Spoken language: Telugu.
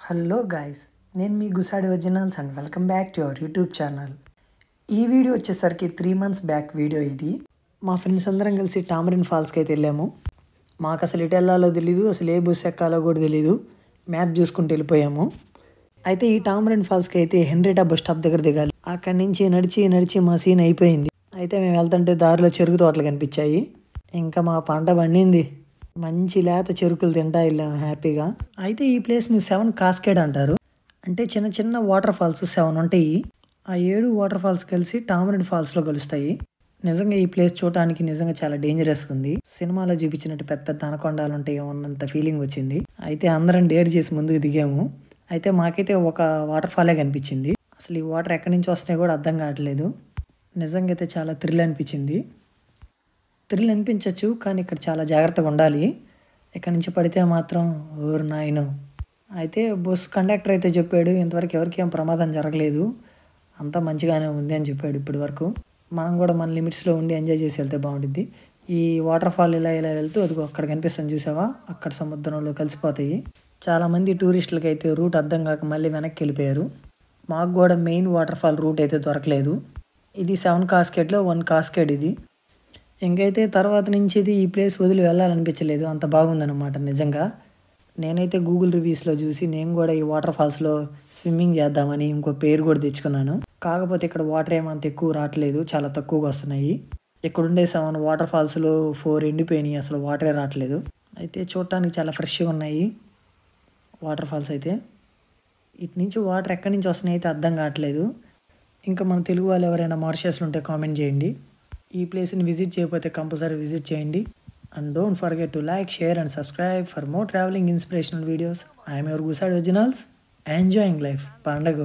హలో గాయ్స్, నేను మీ Gusadi originals and welcome back to our YouTube channel. ఈ వీడియో వచ్చేసరికి 3 months బ్యాక్ వీడియో ఇది. మా ఫ్రెండ్స్ అందరం కలిసి టామరిన్ ఫాల్స్కి అయితే వెళ్ళాము. మాకు అసలు ఎటు వెళ్ళాలో తెలీదు, అసలు ఏ బస్సు ఎక్కాలో కూడా తెలీదు. మ్యాప్ చూసుకుంటూ వెళ్ళిపోయాము. అయితే ఈ టామరిన్ ఫాల్స్కి అయితే హెన్రీటా బస్ స్టాప్ దగ్గర దిగాలి. అక్కడి నుంచి నడిచి మా సీన్ అయిపోయింది. అయితే మేము వెళ్తుంటే దారిలో చెరుకు తోటలు కనిపించాయి. ఇంకా మా పంట పండింది. మంచి లేత చెరుకులు తింటా వెళ్ళాము హ్యాపీగా. అయితే ఈ ప్లేస్ని 7 కాస్కేడ్ అంటారు. అంటే చిన్న చిన్న వాటర్ ఫాల్స్ 7 ఉంటాయి. ఆ 7 వాటర్ ఫాల్స్ కలిసి టామరిన్ ఫాల్స్లో కలుస్తాయి. నిజంగా ఈ ప్లేస్ చూడటానికి నిజంగా చాలా డేంజరస్గా ఉంది. సినిమాలో చూపించినట్టు పెద్ద పెద్ద అనకొండాలు ఉంటాయి అన్నంత ఫీలింగ్ వచ్చింది. అయితే అందరం డేర్ చేసి ముందుకు దిగాము. అయితే మాకైతే ఒక వాటర్ ఫాలే కనిపించింది. అసలు ఈ వాటర్ ఎక్కడి నుంచి వస్తున్నాయో కూడా అర్థం కావట్లేదు. నిజంగా అయితే చాలా థ్రిల్ అనిపించింది. థ్రిల్ అనిపించవచ్చు, కానీ ఇక్కడ చాలా జాగ్రత్తగా ఉండాలి. ఇక్కడ నుంచి పడితే మాత్రం ఓరు నాయను. అయితే బస్ కండక్టర్ అయితే చెప్పాడు, ఇంతవరకు ఎవరికి ఏం ప్రమాదం జరగలేదు, అంతా మంచిగానే ఉంది అని చెప్పాడు ఇప్పటి వరకు. మనం కూడా మన లిమిట్స్లో ఉండి ఎంజాయ్ చేసి వెళ్తే బాగుంటుంది. ఈ వాటర్ ఫాల్ ఇలా వెళ్తూ అదిగో అక్కడ కనిపిస్తుంది చూసావా, అక్కడ సముద్రంలో కలిసిపోతాయి. చాలామంది టూరిస్టులకి అయితే రూట్ అర్థం కాక మళ్ళీ వెనక్కి వెళ్ళిపోయారు. మాకు కూడా మెయిన్ వాటర్ ఫాల్ రూట్ అయితే దొరకలేదు. ఇది 7 కాస్కేడ్లో 1 కాస్కేడ్ ఇది. ఇంకైతే తర్వాత నుంచి ఇది ఈ ప్లేస్ వదిలి వెళ్ళాలనిపించలేదు, అంత బాగుందన్నమాట నిజంగా. నేనైతే గూగుల్ రివ్యూస్లో చూసి నేను కూడా ఈ వాటర్ ఫాల్స్లో స్విమ్మింగ్ చేద్దామని ఇంకో పేరు కూడా తెచ్చుకున్నాను. కాకపోతే ఇక్కడ వాటర్ ఏమంత ఎక్కువ రావట్లేదు, చాలా తక్కువగా వస్తున్నాయి. ఇక్కడ ఉండే 7 వాటర్ ఫాల్స్లో 4 ఎండిపోయినాయి, అసలు వాటరే రావట్లేదు. అయితే చూడటానికి చాలా ఫ్రెష్గా ఉన్నాయి వాటర్ ఫాల్స్ అయితే. ఇటు నుంచి వాటర్ ఎక్కడి నుంచి వస్తున్నాయి అయితే అర్థం కావట్లేదు. ఇంకా మన తెలుగు వాళ్ళు ఎవరైనా మారిషస్లో ఉంటే కామెంట్ చేయండి. ఈ ప్లేస్ని విజిట్ చేయకపోతే కంపల్సరీ విజిట్ చేయండి. And don't forget to like, share and subscribe for more travelling inspirational videos. I'm your Gussadi originals, enjoying life. పండగ.